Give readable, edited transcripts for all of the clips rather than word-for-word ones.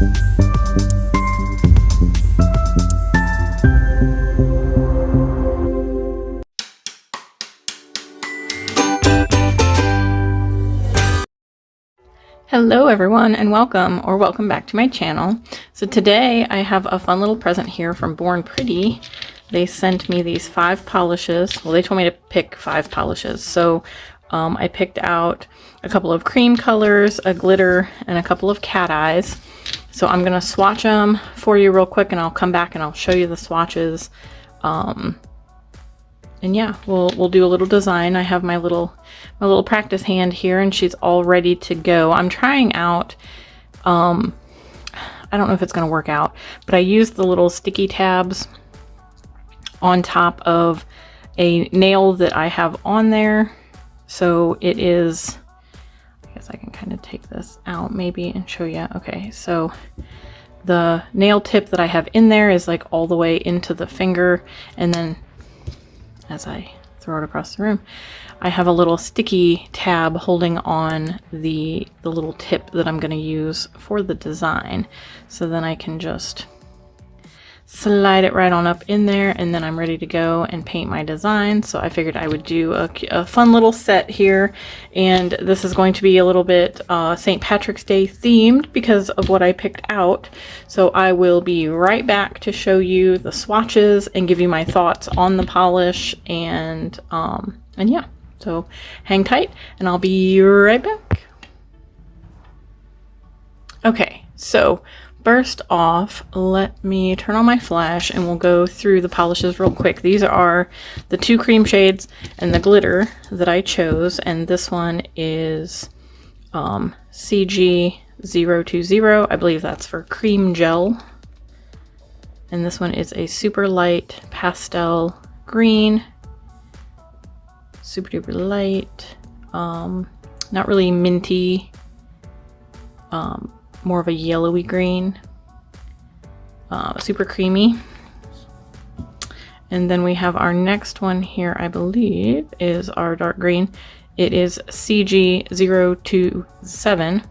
Hello everyone, and welcome back to my channel. So today I have a fun little present here from Born Pretty. They sent me these 5 polishes. Well, they told me to pick 5 polishes. So I picked out a couple of cream colors, a glitter, and a couple of cat eyes. So I'm gonna swatch them for you real quick, and I'll come back and I'll show you the swatches. And yeah, we'll do a little design. I have my little practice hand here, and she's all ready to go. I'm trying out, I don't know if it's gonna work out, but I used the little sticky tabs on top of a nail that I have on there. So it is, I guess I can kind of take this out maybe and show you. Okay, so the nail tip that I have in there is like all the way into the finger, and then as I throw it across the room, I have a little sticky tab holding on the little tip that I'm going to use for the design. So then I can just slide it right on up in there, and then I'm ready to go and paint my design. So I figured I would do a fun little set here, and this is going to be a little bit St. Patrick's Day themed because of what I picked out. So I will be right back to show you the swatches and give you my thoughts on the polish, and yeah, so hang tight and I'll be right back. Okay, so first off, let me turn on my flash and we'll go through the polishes real quick. These are the 2 cream shades and the glitter that I chose, and this one is CG020. I believe that's for cream gel. And this one is a super light pastel green. Super duper light. Not really minty. More of a yellowy green, super creamy. And then we have our next one here, I believe, is our dark green. It is CG027.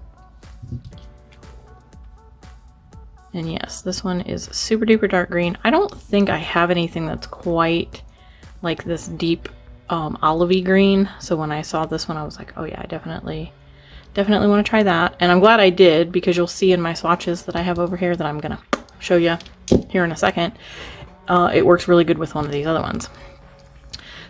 And yes, this one is super duper dark green. I don't think I have anything that's quite like this deep olivey green. So when I saw this one, I was like, oh yeah, I definitely want to try that. And I'm glad I did, because you'll see in my swatches that I have over here that I'm gonna show you here in a second. It works really good with one of these other ones.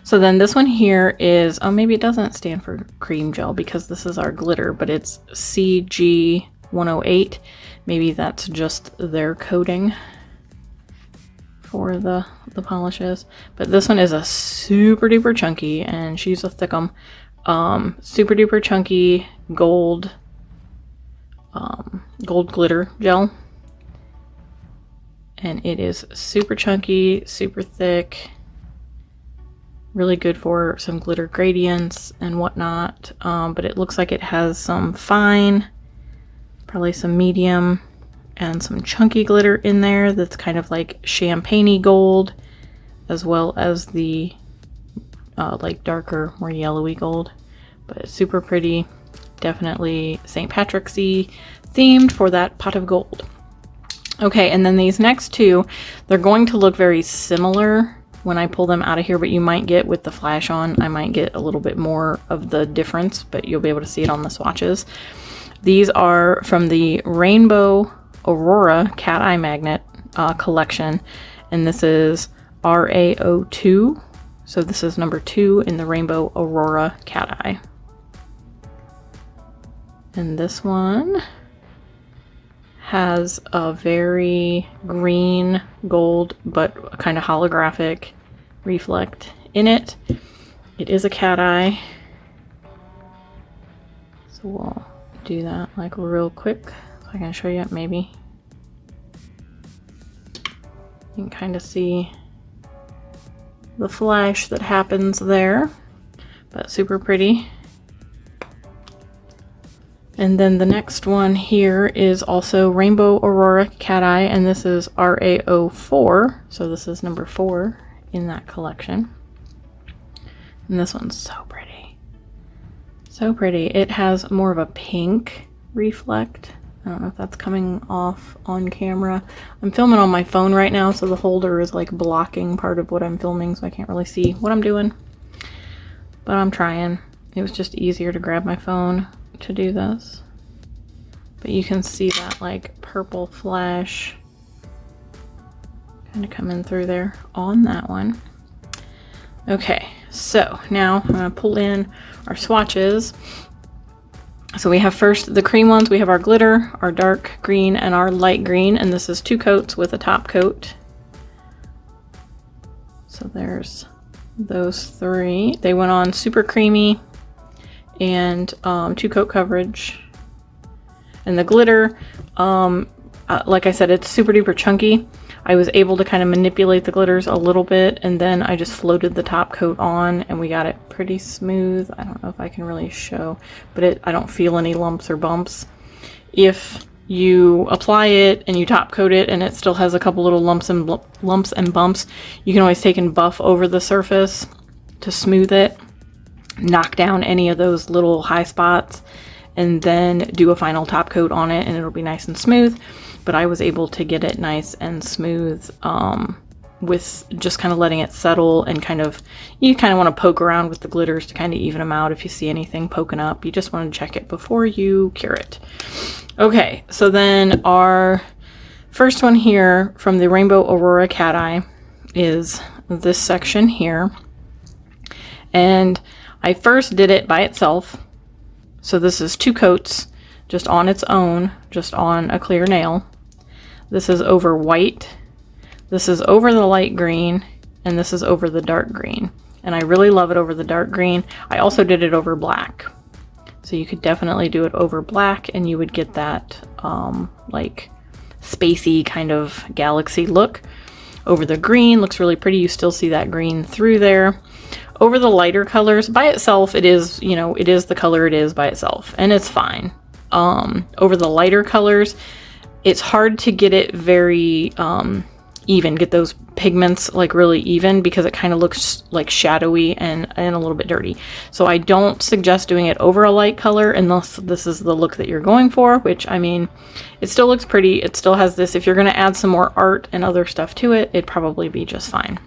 So then this one here is, oh, maybe it doesn't stand for cream gel because this is our glitter, but it's CG108. Maybe that's just their coding for the polishes. But this one is a super duper chunky, and she's a thickum. Super duper chunky gold glitter gel, and it is super chunky, super thick, really good for some glitter gradients and whatnot. But it looks like it has some fine, probably some medium, and some chunky glitter in there that's kind of like champagne-y gold, as well as the like darker, more yellowy gold. But it's super pretty, definitely St. Patrick's-y themed for that pot of gold. Okay, and then these next 2, they're going to look very similar when I pull them out of here, but you might get, with the flash on, I might get a little bit more of the difference, but you'll be able to see it on the swatches. These are from the Rainbow Aurora Cat Eye Magnet collection, and this is RA02. So this is number 2 in the Rainbow Aurora Cat Eye. And this one has a very green gold, but kind of holographic reflect in it. It is a cat eye. So we'll do that like real quick. So I can show you maybe. You can kind of see the flash that happens there, but super pretty. And then the next one here is also Rainbow Aurora Cat Eye, and this is RA04, so this is number 4 in that collection. And this one's so pretty. So pretty. It has more of a pink reflect I don't know if that's coming off on camera. I'm filming on my phone right now, so the holder is like blocking part of what I'm filming, so I can't really see what I'm doing. But I'm trying. It was just easier to grab my phone to do this. But you can see that like purple flash kind of coming through there on that one. Okay, so now I'm gonna pull in our swatches. So we have first the cream ones. We have our glitter, our dark green, and our light green, and this is 2 coats with a top coat. So there's those 3. They went on super creamy and 2 coat coverage. And the glitter, like I said, it's super duper chunky. I was able to kind of manipulate the glitters a little bit, and then I just floated the top coat on and we got it pretty smooth. I don't know if I can really show, but I don't feel any lumps or bumps. If you apply it and you top coat it and it still has a couple little lumps and bumps, you can always take and buff over the surface to smooth it, knock down any of those little high spots, and then do a final top coat on it and it'll be nice and smooth. But I was able to get it nice and smooth with just kind of letting it settle, and you kind of want to poke around with the glitters to kind of even them out. If you see anything poking up, you just want to check it before you cure it. Okay, so then our first one here from the Rainbow Aurora Cateye is this section here. And I first did it by itself. So this is 2 coats just on its own, just on a clear nail. This is over white, this is over the light green, and this is over the dark green. And I really love it over the dark green. I also did it over black. So you could definitely do it over black and you would get that like spacey kind of galaxy look. Over the green, looks really pretty. You still see that green through there. Over the lighter colors, by itself, it is, you know, it is the color it is by itself, and it's fine. Over the lighter colors, it's hard to get it very even, get those pigments like really even, because it kind of looks like shadowy and a little bit dirty. So I don't suggest doing it over a light color unless this is the look that you're going for, which, I mean, it still looks pretty. It still has this. If you're going to add some more art and other stuff to it, it'd probably be just fine.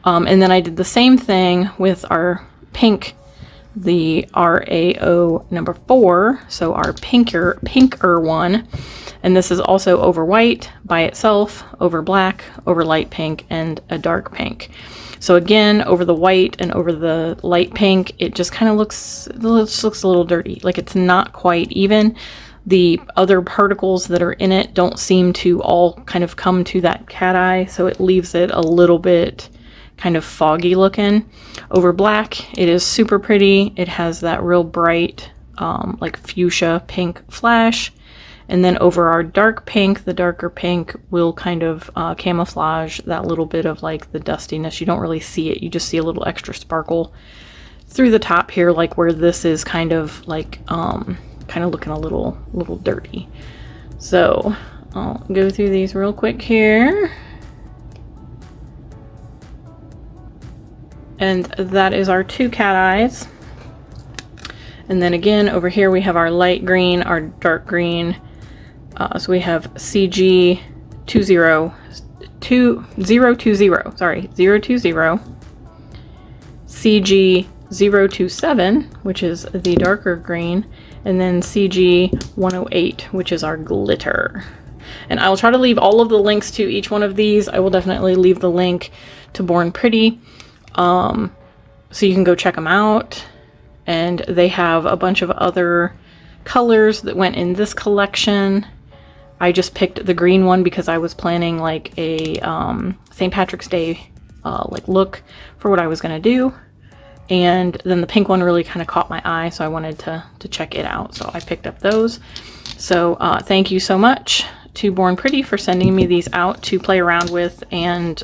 And then I did the same thing with our pink, the RAO number 4, so our pinker one, and this is also over white by itself, over black, over light pink, and a dark pink. So again, over the white and over the light pink, it just kind of looks a little dirty, like it's not quite even. The other particles that are in it don't seem to all kind of come to that cat eye, so it leaves it a little bit kind of foggy looking. Over black, it is super pretty. It has that real bright like fuchsia pink flash. And then over our dark pink, the darker pink will kind of camouflage that little bit of like the dustiness. You don't really see it. You just see a little extra sparkle through the top here, like where this is kind of like kind of looking a little dirty. So I'll go through these real quick here. And that is our 2 cat eyes. And then again, over here we have our light green, our dark green. So we have CG 020, CG 027, which is the darker green, and then CG 108, which is our glitter. And I will try to leave all of the links to each one of these. I will definitely leave the link to Born Pretty, so you can go check them out. And they have a bunch of other colors that went in this collection. I just picked the green one because I was planning like a St. Patrick's Day like look for what I was gonna do. And then the pink one really kind of caught my eye, so I wanted to check it out. So I picked up those. So thank you so much to Born Pretty for sending me these out to play around with and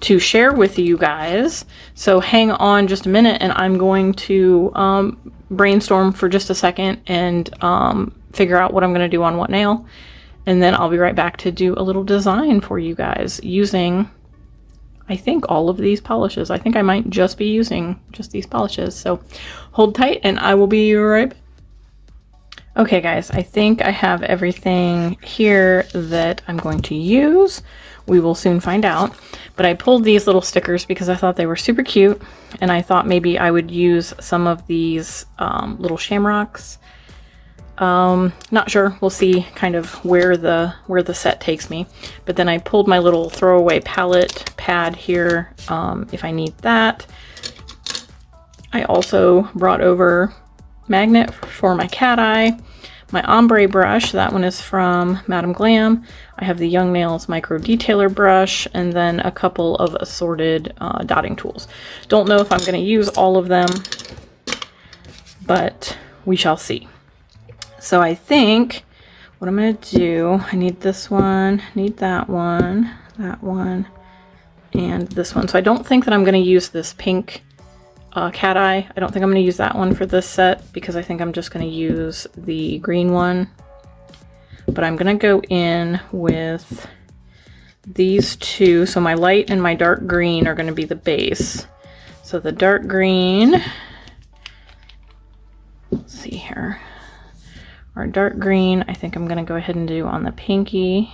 to share with you guys. So hang on just a minute and I'm going to brainstorm for just a second and figure out what I'm going to do on what nail. And then I'll be right back to do a little design for you guys using, I think, all of these polishes. I think I might just be using just these polishes. So hold tight and I will be right back. Okay guys, I think I have everything here that I'm going to use. We will soon find out. But I pulled these little stickers because I thought they were super cute, and I thought maybe I would use some of these little shamrocks. Not sure. We'll see kind of where the set takes me. But then I pulled my little throwaway palette pad here if I need that. I also brought over magnet for my Cateye, my ombre brush, that one is from Madam Glam. I have the Young Nails micro detailer brush, and then a couple of assorted dotting tools. Don't know if I'm going to use all of them, but we shall see. So I think what I'm going to do, I need this one, need that one, and this one. So I don't think that I'm going to use this pink Cateye. I don't think I'm going to use that one for this set because I think I'm just going to use the green one. But I'm going to go in with these two. So my light and my dark green are going to be the base. So the dark green, let's see here. Our dark green, I think I'm going to go ahead and do on the pinky.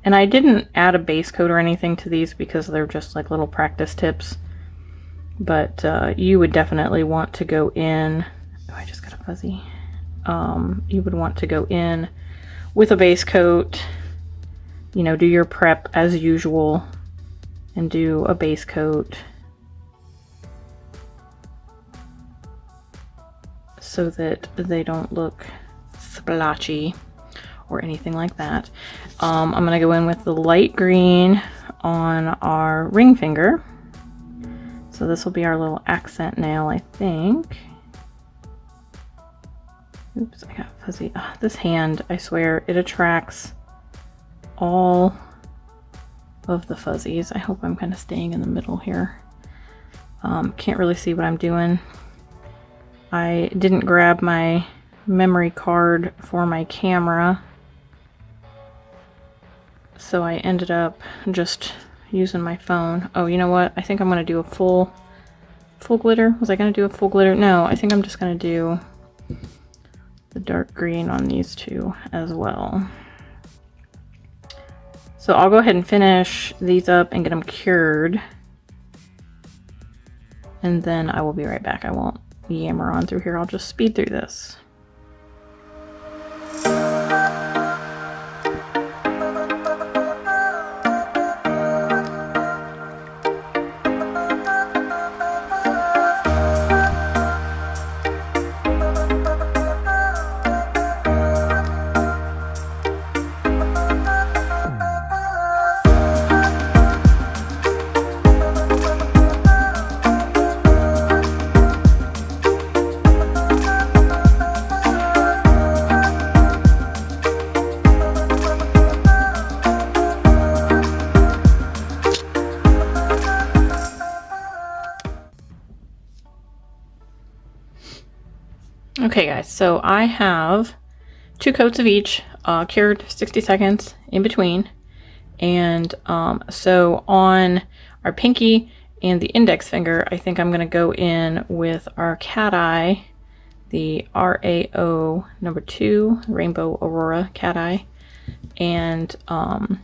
And I didn't add a base coat or anything to these because they're just like little practice tips. But you would definitely want to go in, oh, I just got a fuzzy. You would want to go in with a base coat, you know, do your prep as usual and do a base coat so that they don't look splotchy or anything like that. I'm going to go in with the light green on our ring finger. So this will be our little accent nail, I think. Oops, I got fuzzy. Oh, this hand, I swear, it attracts all of the fuzzies. I hope I'm kind of staying in the middle here. Can't really see what I'm doing. I didn't grab my memory card for my camera, so I ended up just using my phone. Oh, you know what? I think I'm going to do a full glitter. Was I going to do a full glitter? No, I think I'm just going to do the dark green on these two as well. So I'll go ahead and finish these up and get them cured. And then I will be right back. I won't yammer on through here. I'll just speed through this. Okay guys, so I have 2 coats of each, cured 60 seconds in between. And so on our pinky and the index finger, I think I'm going to go in with our Cateye, the RAO number 2, Rainbow Aurora Cateye. And I'm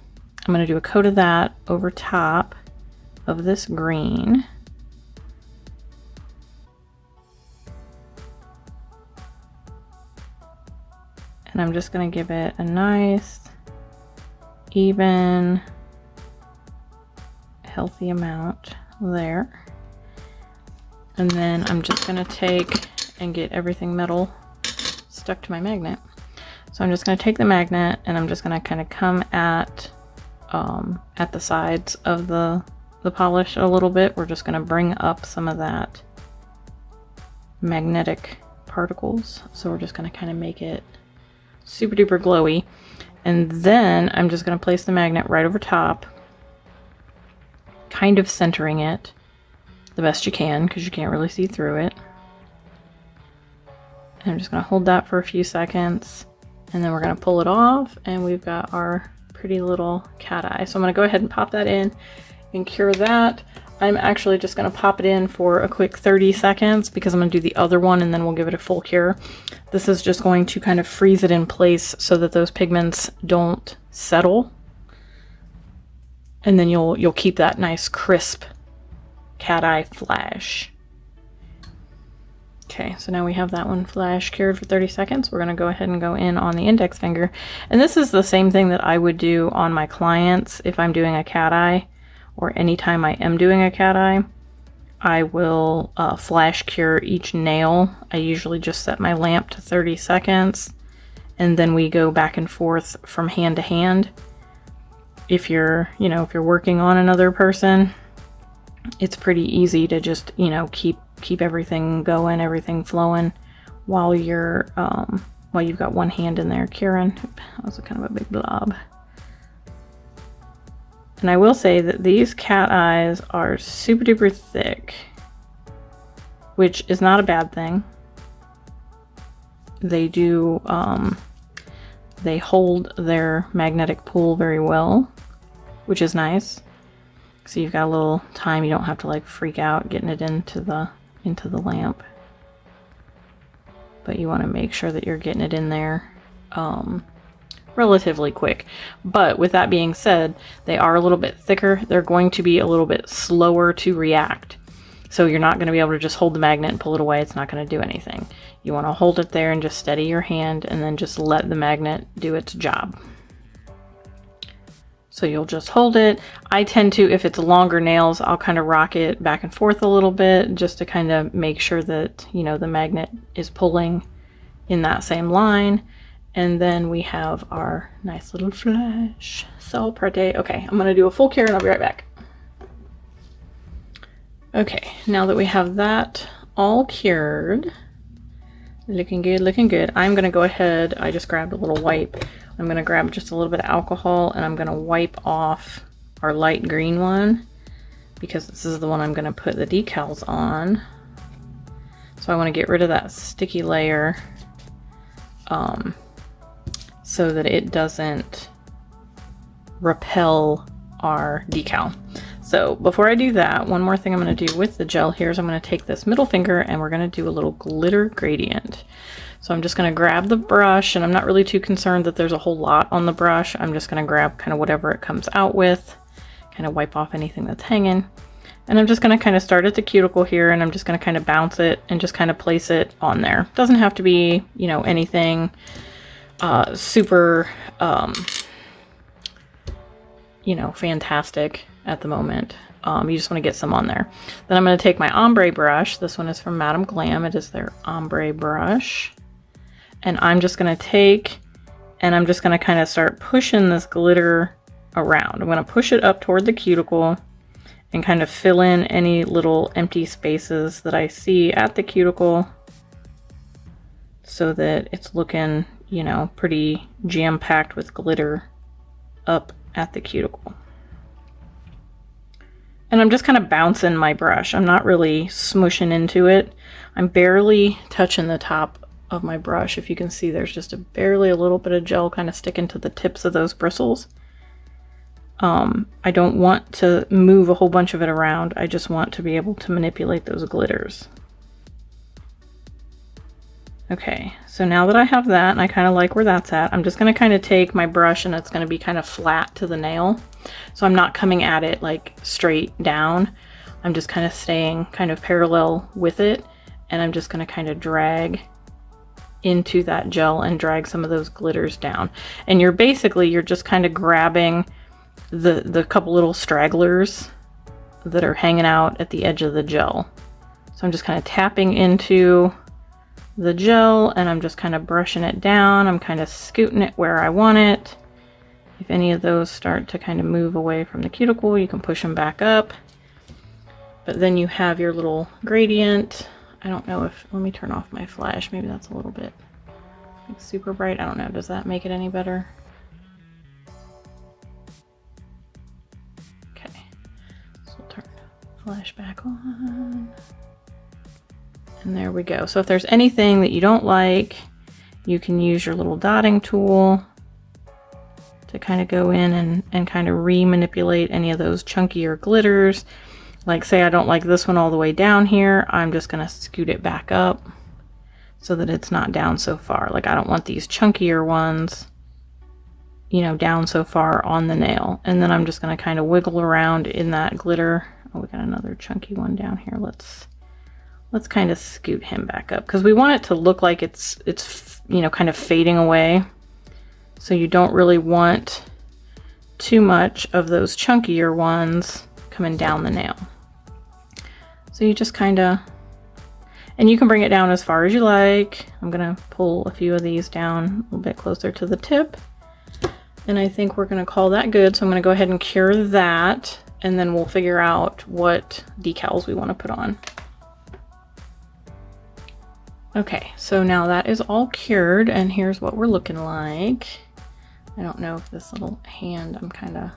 going to do a coat of that over top of this green. And I'm just going to give it a nice, even, healthy amount there. And then I'm just going to take and get everything metal stuck to my magnet. So I'm just going to take the magnet and I'm just going to kind of come at the sides of the polish a little bit. We're just going to bring up some of that magnetic particles. So we're just going to kind of make it super duper glowy. And then I'm just going to place the magnet right over top, kind of centering it the best you can because you can't really see through it. And I'm just going to hold that for a few seconds, and then we're going to pull it off, and we've got our pretty little Cateye. So I'm going to go ahead and pop that in and cure that. I'm actually just going to pop it in for a quick 30 seconds because I'm going to do the other one and then we'll give it a full cure. This is just going to kind of freeze it in place so that those pigments don't settle. And then you'll keep that nice crisp Cateye flash. Okay, so now we have that one flash cured for 30 seconds. We're going to go ahead and go in on the index finger. And this is the same thing that I would do on my clients if I'm doing a Cateye, or anytime I am doing a Cateye. I will flash cure each nail. I usually just set my lamp to 30 seconds, and then we go back and forth from hand to hand. If you're, if you're working on another person, it's pretty easy to just, keep everything going, everything flowing while you're while you've got one hand in there curing. That was kind of a big blob. And I will say that these cat eyes are super duper thick, which is not a bad thing. They do they hold their magnetic pull very well, which is nice. So you've got a little time, you don't have to like freak out getting it into the lamp. But you want to make sure that you're getting it in there relatively quick. But with that being said, they are a little bit thicker. They're going to be a little bit slower to react. So you're not going to be able to just hold the magnet and pull it away. It's not going to do anything. You want to hold it there and just steady your hand and then just let the magnet do its job. So you'll just hold it. I tend to, if it's longer nails, I'll kind of rock it back and forth a little bit just to kind of make sure that, the magnet is pulling in that same line. And then we have our nice little flash. So pretty. Okay, I'm going to do a full cure and I'll be right back. Okay, now that we have that all cured, looking good, looking good. I'm going to go ahead, I just grabbed a little wipe. I'm going to grab just a little bit of alcohol and I'm going to wipe off our light green one because this is the one I'm going to put the decals on. So I want to get rid of that sticky layer so that it doesn't repel our decal. So before I do that, one more thing I'm going to do with the gel here is I'm going to take this middle finger and we're going to do a little glitter gradient. So I'm just going to grab the brush, and I'm not really too concerned that there's a whole lot on the brush. I'm just going to grab kind of whatever it comes out with, kind of wipe off anything that's hanging. And I'm just going to kind of start at the cuticle here, and I'm just going to kind of bounce it and just kind of place it on there. Doesn't have to be, anything super, fantastic at the moment. You just want to get some on there. Then I'm going to take my ombre brush. This one is from Madame Glam. It is their ombre brush. And I'm just going to take, and I'm just going to kind of start pushing this glitter around. I'm going to push it up toward the cuticle and kind of fill in any little empty spaces that I see at the cuticle so that it's looking, pretty jam-packed with glitter up at the cuticle. And I'm just kind of bouncing my brush. I'm not really smooshing into it. I'm barely touching the top of my brush. If you can see, there's just barely a little bit of gel kind of sticking to the tips of those bristles. I don't want to move a whole bunch of it around. I just want to be able to manipulate those glitters. Okay, so now that I have that, and I kind of like where that's at, I'm just going to kind of take my brush, and it's going to be kind of flat to the nail. So I'm not coming at it like straight down. I'm just kind of staying kind of parallel with it, and I'm just going to kind of drag into that gel and drag some of those glitters down. And you're just kind of grabbing the couple little stragglers that are hanging out at the edge of the gel. So I'm just kind of tapping into the gel, and I'm just kind of brushing it down. I'm kind of scooting it where I want it. If any of those start to kind of move away from the cuticle, you can push them back up. But then you have your little gradient. I don't know if, let me turn off my flash. Maybe that's a little bit like super bright. I don't know. Does that make it any better? Okay. So we'll turn the flash back on. And there we go. So if there's anything that you don't like, you can use your little dotting tool to kind of go in and kind of re-manipulate any of those chunkier glitters. Like say I don't like this one all the way down here, I'm just gonna scoot it back up so that it's not down so far. Like I don't want these chunkier ones, you know, down so far on the nail. And then I'm just gonna kind of wiggle around in that glitter. Oh, we got another chunky one down here. Let's kind of scoot him back up because we want it to look like it's you know, kind of fading away. So you don't really want too much of those chunkier ones coming down the nail. So you just kind of, and you can bring it down as far as you like. I'm gonna pull a few of these down a little bit closer to the tip. And I think we're gonna call that good. So I'm gonna go ahead and cure that, and then we'll figure out what decals we want to put on. Okay, so now that is all cured, and here's what we're looking like. I don't know if this little hand, I'm kind of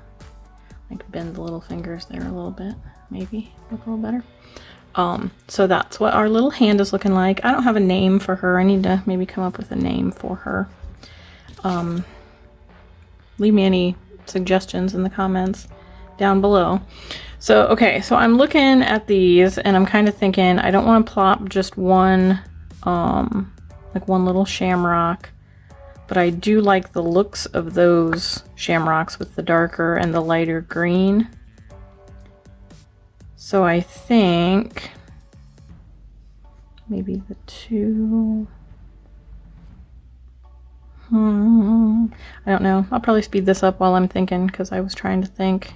like bend the little fingers there a little bit, maybe look a little better. So that's what our little hand is looking like. I don't have a name for her. I need to maybe come up with a name for her. Leave me any suggestions in the comments down below. So, okay, so I'm looking at these and I'm kind of thinking, I don't want to plop just one, like one little shamrock, but I do like the looks of those shamrocks with the darker and the lighter green. So I think maybe the two, I don't know. I'll probably speed this up while I'm thinking because I was trying to think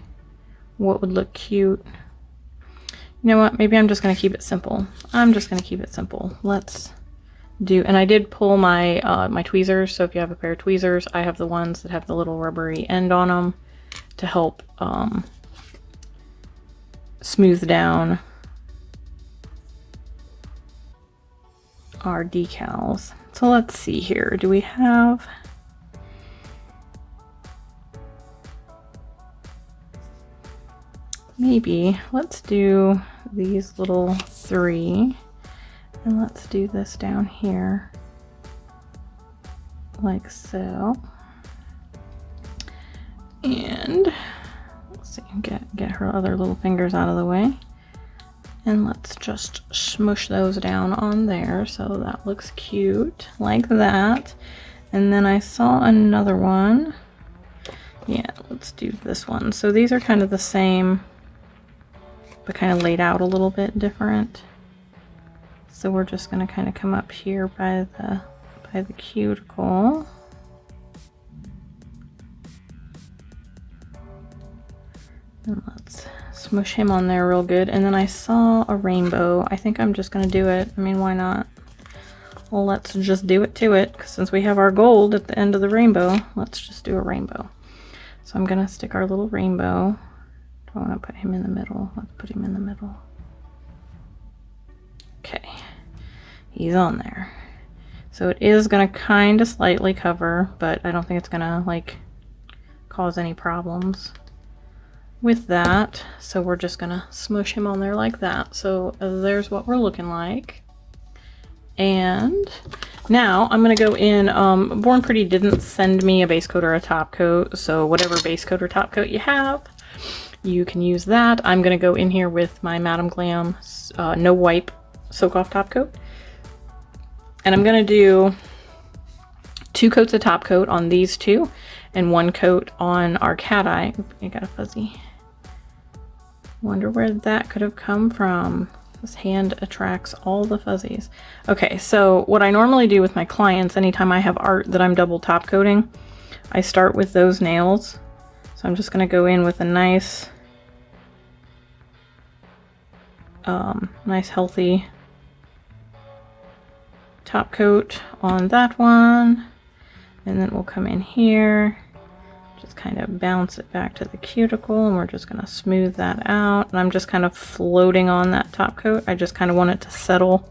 what would look cute. You know what? Maybe I'm just going to keep it simple. I'm just going to keep it simple. Let's do, and I did pull my my tweezers. So if you have a pair of tweezers, I have the ones that have the little rubbery end on them to help smooth down our decals. So let's see here. Do we have, maybe let's do these little three, and let's do this down here like so. And let's see, get her other little fingers out of the way. And let's just smush those down on there so that looks cute, like that. And then I saw another one. Yeah, let's do this one. So these are kind of the same, but kind of laid out a little bit different. So we're just gonna kind of come up here by the cuticle. And let's smush him on there real good. And then I saw a rainbow. I think I'm just gonna do it. I mean, why not? Well, let's just do it to it, because since we have our gold at the end of the rainbow, let's just do a rainbow. So I'm gonna stick our little rainbow. Do I want to put him in the middle? Let's put him in the middle. Okay, he's on there. So it is gonna kind of slightly cover, but I don't think it's gonna like cause any problems with that. So we're just gonna smush him on there like that. So there's what we're looking like. And now I'm gonna go in, Born Pretty didn't send me a base coat or a top coat, so whatever base coat or top coat you have, you can use that. I'm gonna go in here with my Madam Glam No Wipe Soak Off Top Coat. And I'm gonna do 2 coats of top coat on these two, and 1 coat on our Cateye. Oop, I got a fuzzy. Wonder where that could have come from. This hand attracts all the fuzzies. Okay, so what I normally do with my clients, anytime I have art that I'm double top coating, I start with those nails. So I'm just gonna go in with a nice, nice healthy top coat on that one. And then we'll come in here, just kind of bounce it back to the cuticle, and we're just gonna smooth that out. And I'm just kind of floating on that top coat. I just kind of want it to settle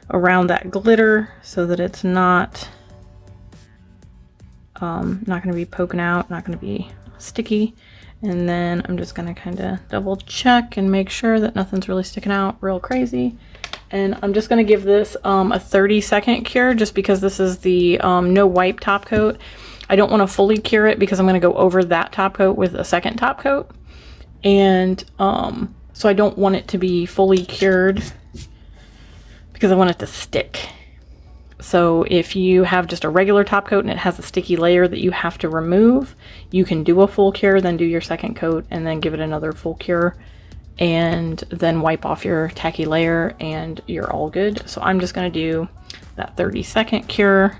around that glitter so that it's not gonna be poking out, not gonna be sticky. And then I'm just gonna kind of double check and make sure that nothing's really sticking out real crazy. And I'm just gonna give this a 30-second cure, just because this is the no wipe top coat. I don't want to fully cure it because I'm going to go over that top coat with a second top coat. And so So I don't want it to be fully cured because I want it to stick. So if you have just a regular top coat and it has a sticky layer that you have to remove, you can do a full cure, then do your second coat, and then give it another full cure, and then wipe off your tacky layer, and you're all good. So I'm just going to do that 30-second cure,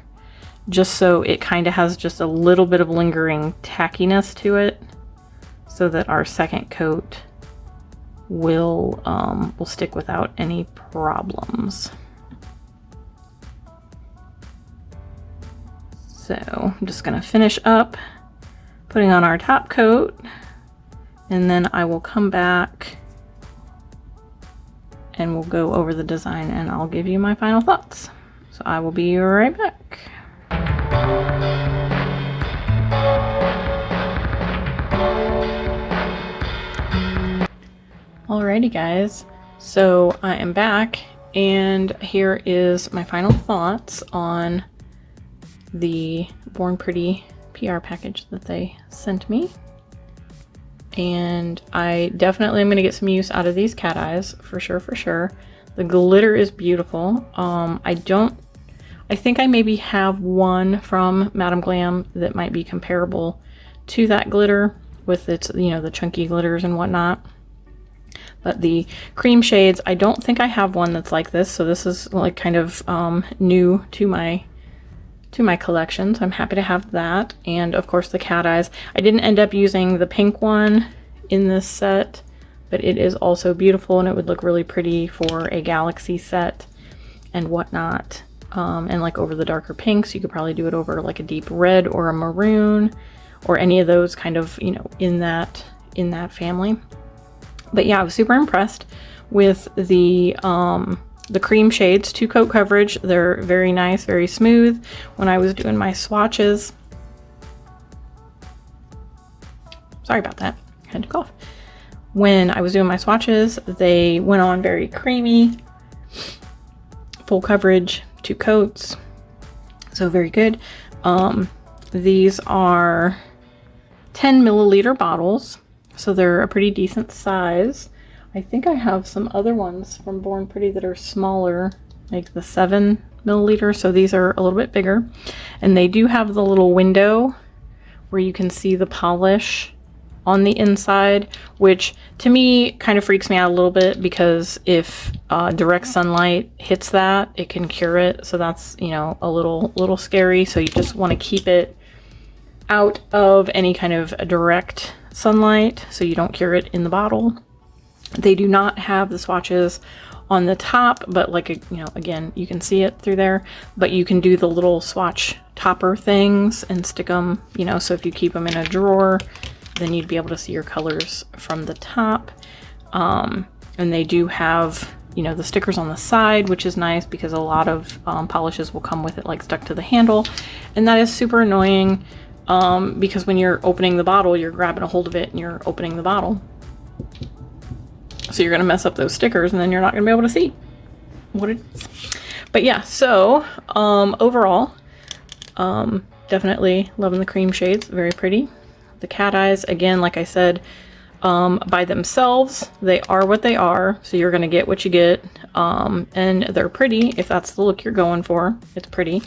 just so it kind of has just a little bit of lingering tackiness to it, so that our second coat will stick without any problems. So I'm just going to finish up putting on our top coat, and then I will come back and we'll go over the design and I'll give you my final thoughts. So I will be right back. Alrighty guys, so I am back and here is my final thoughts on the Born Pretty PR package that they sent me. And I definitely am going to get some use out of these cat eyes for sure. The glitter is beautiful. I think I maybe have one from Madame Glam that might be comparable to that glitter with its, you know, the chunky glitters and whatnot. But the cream shades, I don't think I have one that's like this. So this is like kind of new to my collection, so I'm happy to have that. And of course the cat eyes. I didn't end up using the pink one in this set, but it is also beautiful and it would look really pretty for a galaxy set and whatnot. And like over the darker pinks, you could probably do it over like a deep red or a maroon or any of those kind of, you know, in that family. But yeah, I was super impressed with the cream shades, 2-coat coverage. They're very nice, very smooth. When I was doing my swatches, sorry about that, I had to cough. When I was doing my swatches, they went on very creamy, full coverage, 2 coats, so very good. These are 10 milliliter bottles, so they're a pretty decent size. I think I have some other ones from Born Pretty that are smaller, like the 7 milliliter, so these are a little bit bigger. And they do have the little window where you can see the polish on the inside, which to me kind of freaks me out a little bit because if direct sunlight hits that, it can cure it. So that's, you know, a little scary. So you just want to keep it out of any kind of direct sunlight so you don't cure it in the bottle. They do not have the swatches on the top, but like, you know, again, you can see it through there, but you can do the little swatch topper things and stick them, you know, so if you keep them in a drawer, then you'd be able to see your colors from the top. And they do have, you know, the stickers on the side, which is nice because a lot of polishes will come with it like stuck to the handle. And that is super annoying because when you're opening the bottle, you're grabbing a hold of it and you're opening the bottle. So you're going to mess up those stickers and then you're not going to be able to see what it is. But yeah, so overall, definitely loving the cream shades. Very pretty. The cat eyes, again, like I said, by themselves, they are what they are. So you're going to get what you get. And they're pretty if that's the look you're going for. It's pretty.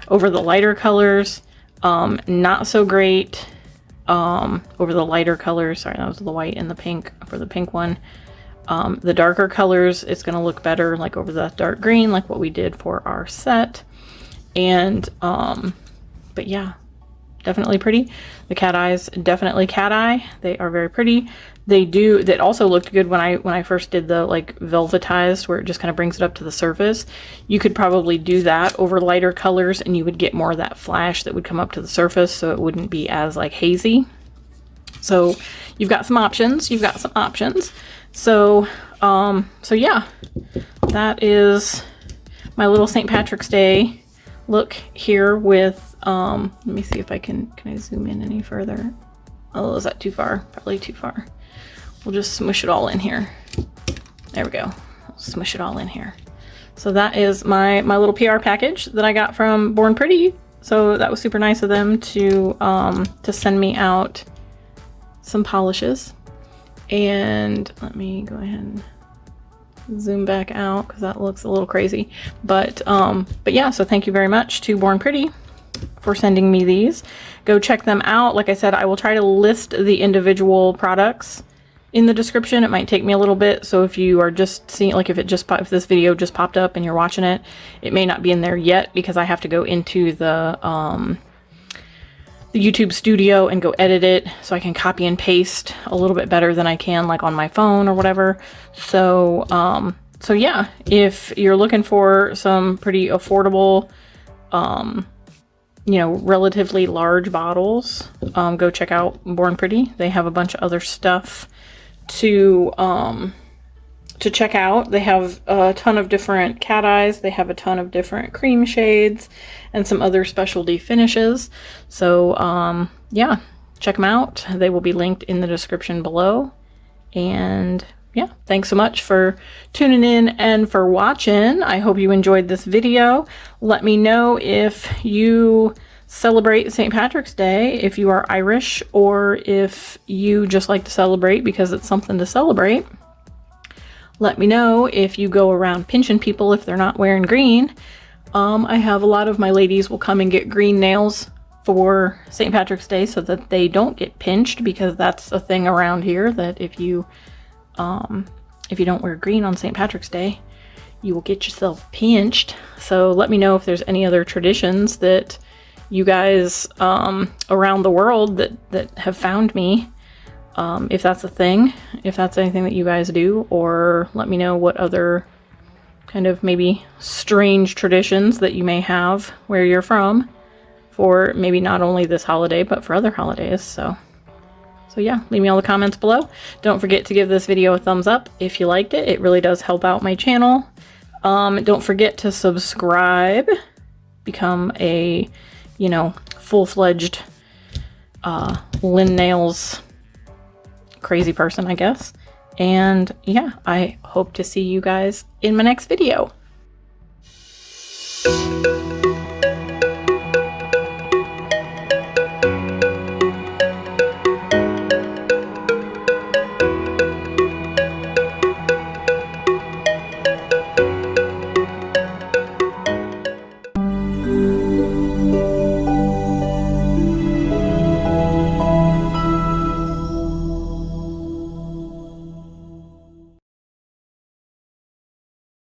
Over the lighter colors, not so great. Over the lighter colors, sorry, that was the white and the pink for the pink one. The darker colors, it's going to look better like over the dark green, like what we did for our set. And, but yeah, definitely pretty. The cat eyes, definitely cat eye. They are very pretty. That also looked good when I first did the like velvetized where it just kind of brings it up to the surface. You could probably do that over lighter colors and you would get more of that flash that would come up to the surface so it wouldn't be as like hazy. So you've got some options. So, so yeah, that is my little St. Patrick's Day look here with, let me see if can I zoom in any further? Oh, is that too far? Probably too far. We'll just smush it all in here. There we go. Smush it all in here. So that is my little PR package that I got from Born Pretty. So that was super nice of them to send me out some polishes. And let me go ahead and zoom back out because that looks a little crazy. But yeah, so thank you very much to Born Pretty for sending me these. Go check them out. Like I said, I will try to list the individual products in the description. It might take me a little bit, so if you are just seeing, like if this video just popped up and you're watching it, it may not be in there yet because I have to go into the YouTube studio and go edit it so I can copy and paste a little bit better than I can like on my phone or whatever. So so yeah, if you're looking for some pretty affordable you know, relatively large bottles, go check out Born Pretty. They have a bunch of other stuff to check out. They have a ton of different cat eyes. They have a ton of different cream shades and some other specialty finishes. So yeah, check them out. They will be linked in the description below. And yeah, thanks so much for tuning in and for watching. I hope you enjoyed this video. Let me know if you celebrate St. Patrick's Day, if you are Irish, or if you just like to celebrate because it's something to celebrate. Let me know if you go around pinching people if they're not wearing green. I have a lot of my ladies will come and get green nails for St. Patrick's Day so that they don't get pinched, because that's a thing around here, that if you don't wear green on St. Patrick's Day, you will get yourself pinched. So let me know if there's any other traditions that you guys around the world that have found me, if that's a thing, if that's anything that you guys do, or let me know what other kind of maybe strange traditions that you may have where you're from for maybe not only this holiday but for other holidays. So yeah, leave me all the comments below. Don't forget to give this video a thumbs up if you liked it. It really does help out my channel. Don't forget to subscribe, become a, you know, full-fledged Lynn Nails crazy person, I guess. And yeah, I hope to see you guys in my next video.